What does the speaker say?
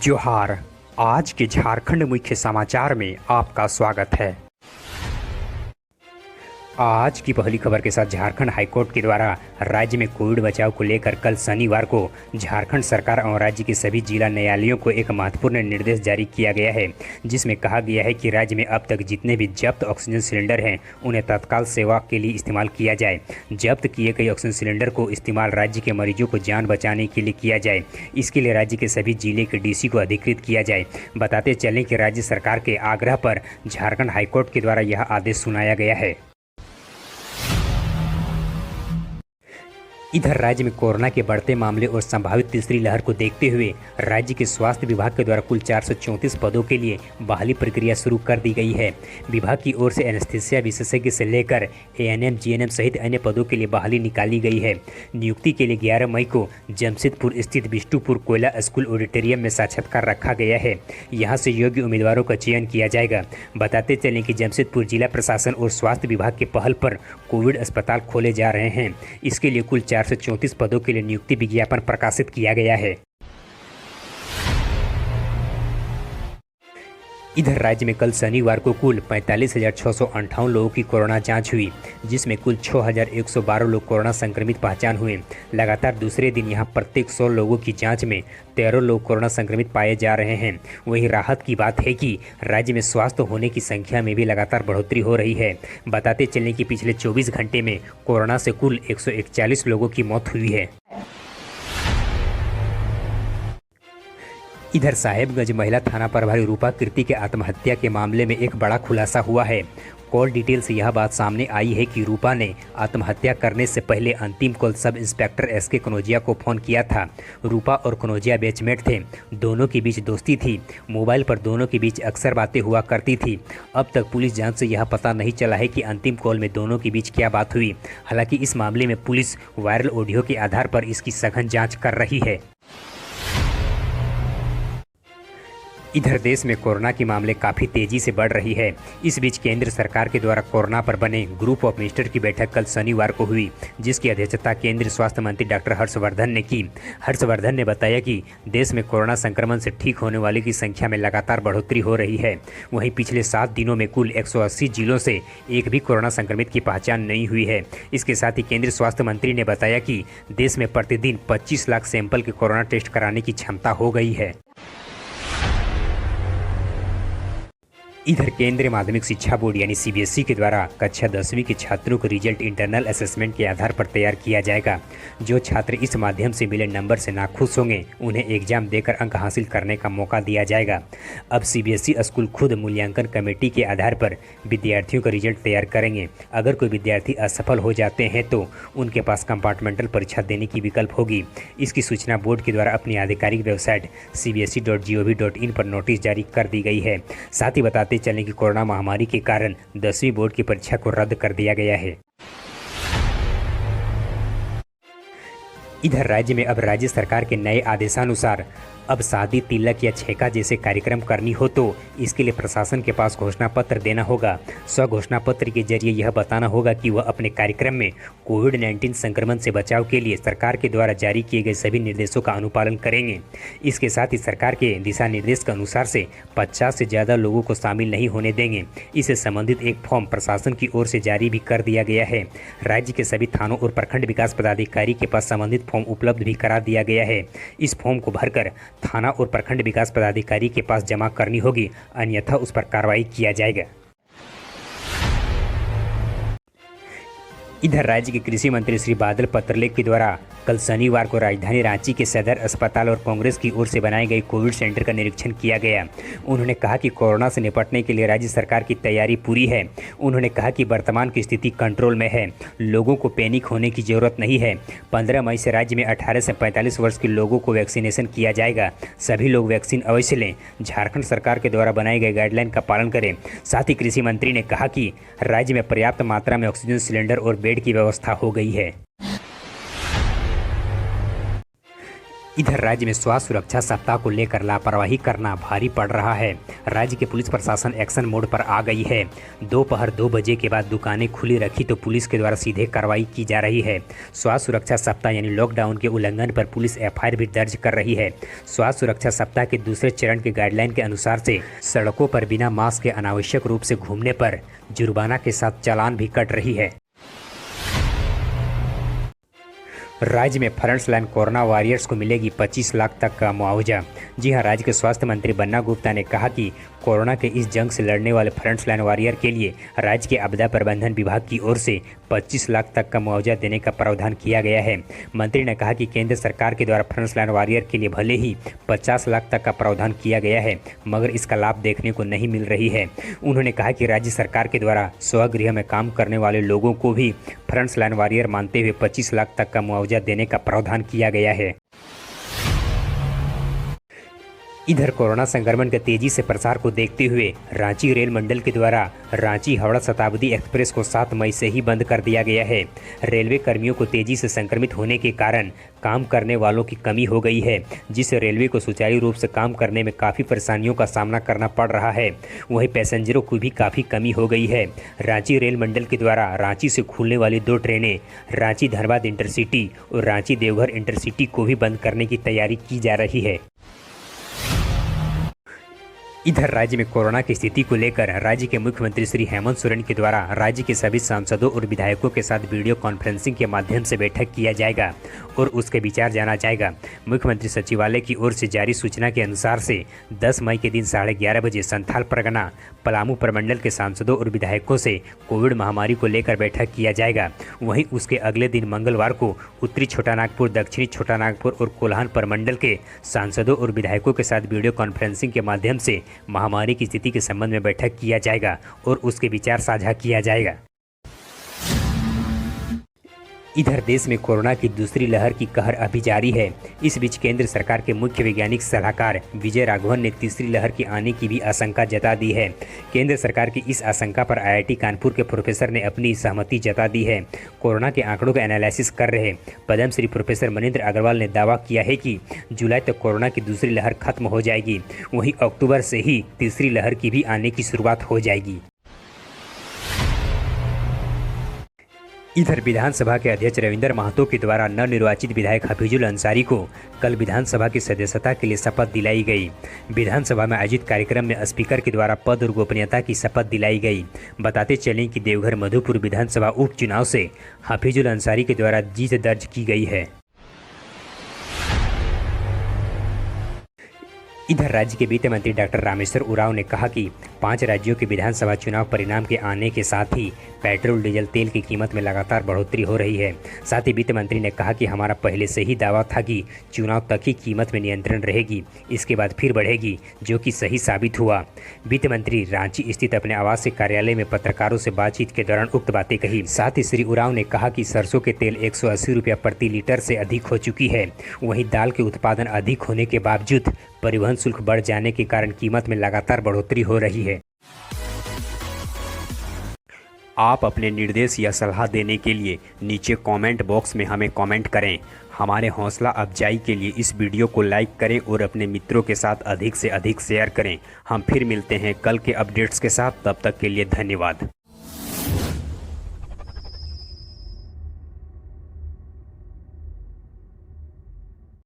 जोहार। आज के झारखंड मुख्य समाचार में आपका स्वागत है। आज की पहली खबर के साथ झारखंड हाईकोर्ट के द्वारा राज्य में कोविड बचाव को लेकर कल शनिवार को झारखंड सरकार और राज्य के सभी जिला न्यायालयों को एक महत्वपूर्ण निर्देश जारी किया गया है, जिसमें कहा गया है कि राज्य में अब तक जितने भी जब्त ऑक्सीजन सिलेंडर हैं उन्हें तत्काल सेवा के लिए इस्तेमाल किया जाए। जब्त किए गए ऑक्सीजन सिलेंडर को इस्तेमाल राज्य के मरीजों को जान बचाने के लिए किया जाए। इसके लिए राज्य के सभी जिले के डीसी को अधिकृत किया जाए। बताते चलें कि राज्य सरकार के आग्रह पर झारखंड हाईकोर्ट के द्वारा यह आदेश सुनाया गया है। इधर राज्य में कोरोना के बढ़ते मामले और संभावित तीसरी लहर को देखते हुए राज्य के स्वास्थ्य विभाग के द्वारा कुल 434 पदों के लिए बहाली प्रक्रिया शुरू कर दी गई है। विभाग की ओर से एनेस्थीसिया विशेषज्ञ से लेकर एएनएम, जीएनएम सहित अन्य पदों के लिए बहाली निकाली गई है। नियुक्ति के लिए 11 मई को जमशेदपुर स्थित बिष्टुपुर कोयला स्कूल ऑडिटोरियम में साक्षात्कार रखा गया है। यहाँ से योग्य उम्मीदवारों का चयन किया जाएगा। बताते चलें कि जमशेदपुर जिला प्रशासन और स्वास्थ्य विभाग के पहल पर कोविड अस्पताल खोले जा रहे हैं। इसके लिए कुल 434 पदों के लिए नियुक्ति विज्ञापन प्रकाशित किया गया है। इधर राज्य में कल शनिवार को कुल 45,658 लोगों की कोरोना जांच हुई, जिसमें कुल 6,112 लोग कोरोना संक्रमित पहचान हुए। लगातार दूसरे दिन यहां प्रत्येक 100 लोगों की जांच में 13 लोग कोरोना संक्रमित पाए जा रहे हैं। वहीं राहत की बात है कि राज्य में स्वस्थ होने की संख्या में भी लगातार बढ़ोतरी हो रही है। बताते चलें कि पिछले 24 घंटे में कोरोना से कुल 141 लोगों की मौत हुई है। इधर साहेबगंज महिला थाना प्रभारी रूपा कीर्ति के आत्महत्या के मामले में एक बड़ा खुलासा हुआ है। कॉल डिटेल से यह बात सामने आई है कि रूपा ने आत्महत्या करने से पहले अंतिम call sub inspector SK Kanaujia को फ़ोन किया था। रूपा और कनौजिया बैचमेट थे, दोनों के बीच दोस्ती थी। मोबाइल पर दोनों के बीच अक्सर बातें हुआ करती थी। अब तक पुलिस जांच से यह पता नहीं चला है कि अंतिम कॉल में दोनों के बीच क्या बात हुई। हालांकि इस मामले में पुलिस वायरल ऑडियो के आधार पर इसकी सघन जाँच कर रही है। इधर देश में कोरोना के मामले काफ़ी तेज़ी से बढ़ रही है। इस बीच केंद्र सरकार के द्वारा कोरोना पर बने ग्रुप ऑफ मिनिस्टर की बैठक कल शनिवार को हुई, जिसकी अध्यक्षता केंद्रीय स्वास्थ्य मंत्री डॉक्टर हर्षवर्धन ने की। हर्षवर्धन ने बताया कि देश में कोरोना संक्रमण से ठीक होने वाले की संख्या में लगातार बढ़ोतरी हो रही है। वहीं पिछले 7 दिनों में कुल 180 जिलों से एक भी कोरोना संक्रमित की पहचान नहीं हुई है। इसके साथ ही केंद्रीय स्वास्थ्य मंत्री ने बताया कि देश में प्रतिदिन 25 लाख सैंपल के कोरोना टेस्ट कराने की क्षमता हो गई है। इधर केंद्रीय माध्यमिक शिक्षा बोर्ड यानी सीबीएसई के द्वारा कक्षा 10वीं के छात्रों को रिजल्ट इंटरनल असेसमेंट के आधार पर तैयार किया जाएगा। जो छात्र इस माध्यम से मिले नंबर से नाखुश होंगे उन्हें एग्जाम देकर अंक हासिल करने का मौका दिया जाएगा। अब सीबीएसई स्कूल खुद मूल्यांकन कमेटी के आधार पर विद्यार्थियों का रिजल्ट तैयार करेंगे। अगर कोई विद्यार्थी असफल हो जाते हैं तो उनके पास कंपार्टमेंटल परीक्षा देने की विकल्प होगी। इसकी सूचना बोर्ड के द्वारा अपनी आधिकारिक वेबसाइट cbse.gov.in पर नोटिस जारी कर दी गई है। साथ ही बताते चलें कि कोरोना महामारी के कारण 10वीं बोर्ड की परीक्षा को रद्द कर दिया गया है। इधर राज्य में अब राज्य सरकार के नए आदेशानुसार अब शादी, तिलक या छेका जैसे कार्यक्रम करनी हो तो इसके लिए प्रशासन के पास घोषणा पत्र देना होगा। स्व घोषणा पत्र के जरिए यह बताना होगा कि वह अपने कार्यक्रम में कोविड-19 संक्रमण से बचाव के लिए सरकार के द्वारा जारी किए गए सभी निर्देशों का अनुपालन करेंगे। इसके साथ ही सरकार के दिशा निर्देश के अनुसार से 50 से ज़्यादा लोगों को शामिल नहीं होने देंगे। इससे संबंधित एक फॉर्म प्रशासन की ओर से जारी भी कर दिया गया है। राज्य के सभी थानों और प्रखंड विकास पदाधिकारी के पास संबंधित फॉर्म उपलब्ध भी करा दिया गया है। इस फॉर्म को भरकर थाना और प्रखंड विकास पदाधिकारी के पास जमा करनी होगी, अन्यथा उस पर कार्रवाई किया जाएगा। इधर राज्य के कृषि मंत्री श्री बादल पत्रलेख के द्वारा कल शनिवार को राजधानी रांची के सदर अस्पताल और कांग्रेस की ओर से बनाए गए कोविड सेंटर का निरीक्षण किया गया। उन्होंने कहा कि कोरोना से निपटने के लिए राज्य सरकार की तैयारी पूरी है। उन्होंने कहा कि वर्तमान की स्थिति कंट्रोल में है, लोगों को पैनिक होने की जरूरत नहीं है। 15 मई से राज्य में 18 से 45 वर्ष के लोगों को वैक्सीनेशन किया जाएगा। सभी लोग वैक्सीन अवश्य लें, झारखंड सरकार के द्वारा बनाए गए गाइडलाइन का पालन करें। साथ ही कृषि मंत्री ने कहा कि राज्य में पर्याप्त मात्रा में ऑक्सीजन सिलेंडर और बेड की व्यवस्था हो गई है। इधर राज्य में स्वास्थ्य सुरक्षा सप्ताह को लेकर लापरवाही करना भारी पड़ रहा है। राज्य के पुलिस प्रशासन एक्शन मोड पर आ गई है। दोपहर 2 बजे के बाद दुकानें खुली रखी तो पुलिस के द्वारा सीधे कार्रवाई की जा रही है। स्वास्थ्य सुरक्षा सप्ताह यानी लॉकडाउन के उल्लंघन पर पुलिस एफआईआर भी दर्ज कर रही है। स्वास्थ्य सुरक्षा सप्ताह के दूसरे चरण के गाइडलाइन के अनुसार से सड़कों पर बिना मास्क के अनावश्यक रूप से घूमने पर जुर्माना के साथ चालान भी कट रही है। राज्य में फ्रंट लाइन कोरोना वॉरियर्स को मिलेगी 25 लाख तक का मुआवजा। जी हां, राज्य के स्वास्थ्य मंत्री बन्ना गुप्ता ने कहा कि कोरोना के इस जंग से लड़ने वाले फ्रंट लाइन वॉरियर के लिए राज्य के आपदा प्रबंधन विभाग की ओर से 25 लाख तक का मुआवजा देने का प्रावधान किया गया है। मंत्री ने कहा कि केंद्र सरकार के द्वारा फ्रंट लाइन वॉरियर के लिए भले ही 50 लाख तक का प्रावधान किया गया है, मगर इसका लाभ देखने को नहीं मिल रही है। उन्होंने कहा कि राज्य सरकार के द्वारा स्वगृह में काम करने वाले लोगों को भी फ्रंट लाइन वॉरियर मानते हुए 25 लाख तक का मुआवजा देने का प्रावधान किया गया है। इधर कोरोना संक्रमण के तेजी से प्रसार को देखते हुए रांची रेल मंडल के द्वारा रांची हावड़ा शताब्दी एक्सप्रेस को 7 मई से ही बंद कर दिया गया है। रेलवे कर्मियों को तेजी से संक्रमित होने के कारण काम करने वालों की कमी हो गई है, जिससे रेलवे को सुचारू रूप से काम करने में काफ़ी परेशानियों का सामना करना पड़ रहा है। वहीं पैसेंजरों की भी काफ़ी कमी हो गई है। रांची रेल मंडल के द्वारा रांची से खुलने वाली 2 ट्रेनें रांची धनबाद इंटरसिटी और रांची देवघर इंटरसिटी को भी बंद करने की तैयारी की जा रही है। इधर राज्य में कोरोना की स्थिति को लेकर राज्य के मुख्यमंत्री श्री हेमंत सोरेन के द्वारा राज्य के सभी सांसदों और विधायकों के साथ वीडियो कॉन्फ्रेंसिंग के माध्यम से बैठक किया जाएगा और उसके विचार जाना जाएगा। मुख्यमंत्री सचिवालय की ओर से जारी सूचना के अनुसार से 10 मई के दिन 11:30 बजे संथाल परगना पलामू प्रमंडल के सांसदों और विधायकों से कोविड महामारी को लेकर बैठक किया जाएगा। वहीं उसके अगले दिन मंगलवार को उत्तरी छोटा नागपुर, दक्षिणी छोटा नागपुर और कोल्हान प्रमंडल के सांसदों और विधायकों के साथ वीडियो कॉन्फ्रेंसिंग के माध्यम से महामारी की स्थिति के संबंध में बैठक किया जाएगा और उसके विचार साझा किया जाएगा। इधर देश में कोरोना की दूसरी लहर की कहर अभी जारी है। इस बीच केंद्र सरकार के मुख्य वैज्ञानिक सलाहकार विजय राघवन ने तीसरी लहर के आने की भी आशंका जता दी है। केंद्र सरकार की इस आशंका पर IIT कानपुर के प्रोफेसर ने अपनी सहमति जता दी है। कोरोना के आंकड़ों का एनालिसिस कर रहे पद्मश्री प्रोफेसर मनिंद्र अग्रवाल ने दावा किया है कि जुलाई तक कोरोना की दूसरी लहर खत्म हो जाएगी। वहीं अक्टूबर से ही तीसरी लहर की भी आने की शुरुआत हो जाएगी। इधर विधानसभा के अध्यक्ष रविंद्र महतो के द्वारा नवनिर्वाचित विधायक हफीजुल अंसारी को कल विधानसभा की सदस्यता के लिए शपथ दिलाई गई। विधानसभा में आयोजित कार्यक्रम में स्पीकर के द्वारा पद और गोपनीयता की शपथ दिलाई गई। बताते चलें कि देवघर मधुपुर विधानसभा उपचुनाव से हफीजुल अंसारी के द्वारा जीत दर्ज की गई है। इधर राज्य के वित्त मंत्री डॉक्टर रामेश्वर उरांव ने कहा कि 5 राज्यों के विधानसभा चुनाव परिणाम के आने के साथ ही पेट्रोल डीजल तेल की कीमत में लगातार बढ़ोतरी हो रही है। साथ ही वित्त मंत्री ने कहा कि हमारा पहले से ही दावा था कि चुनाव तक ही कीमत में नियंत्रण रहेगी, इसके बाद फिर बढ़ेगी, जो कि सही साबित हुआ। वित्त मंत्री रांची स्थित अपने आवासीय कार्यालय में पत्रकारों से बातचीत के दौरान उक्त बातें कही। साथ ही श्री उरांव ने कहा कि सरसों के तेल 180 रुपया प्रति लीटर से अधिक हो चुकी है। वहीं दाल के उत्पादन अधिक होने के बावजूद परिवहन शुल्क बढ़ जाने के कारण कीमत में लगातार बढ़ोतरी हो रही है। आप अपने निर्देश या सलाह देने के लिए नीचे कमेंट बॉक्स में हमें कमेंट करें। हमारे हौसला अफजाई के लिए इस वीडियो को लाइक करें और अपने मित्रों के साथ अधिक से अधिक शेयर करें। हम फिर मिलते हैं कल के अपडेट्स के साथ, तब तक के लिए धन्यवाद।